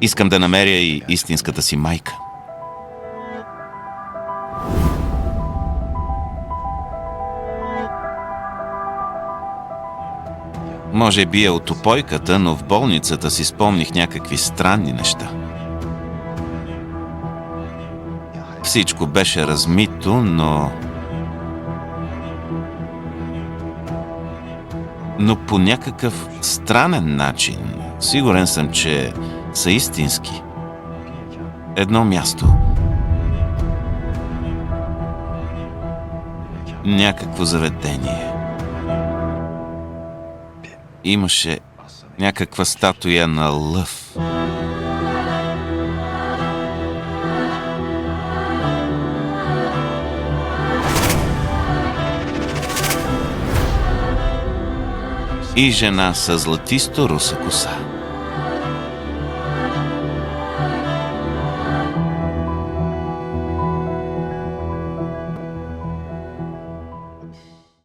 Искам да намеря и истинската си майка. Може би е от упойката, но в болницата си спомних някакви странни неща. Всичко беше размито, но по някакъв странен начин. Сигурен съм, че са истински. Едно място. Някакво заведение. Имаше някаква статуя на лъв. И жена с златисто руса коса.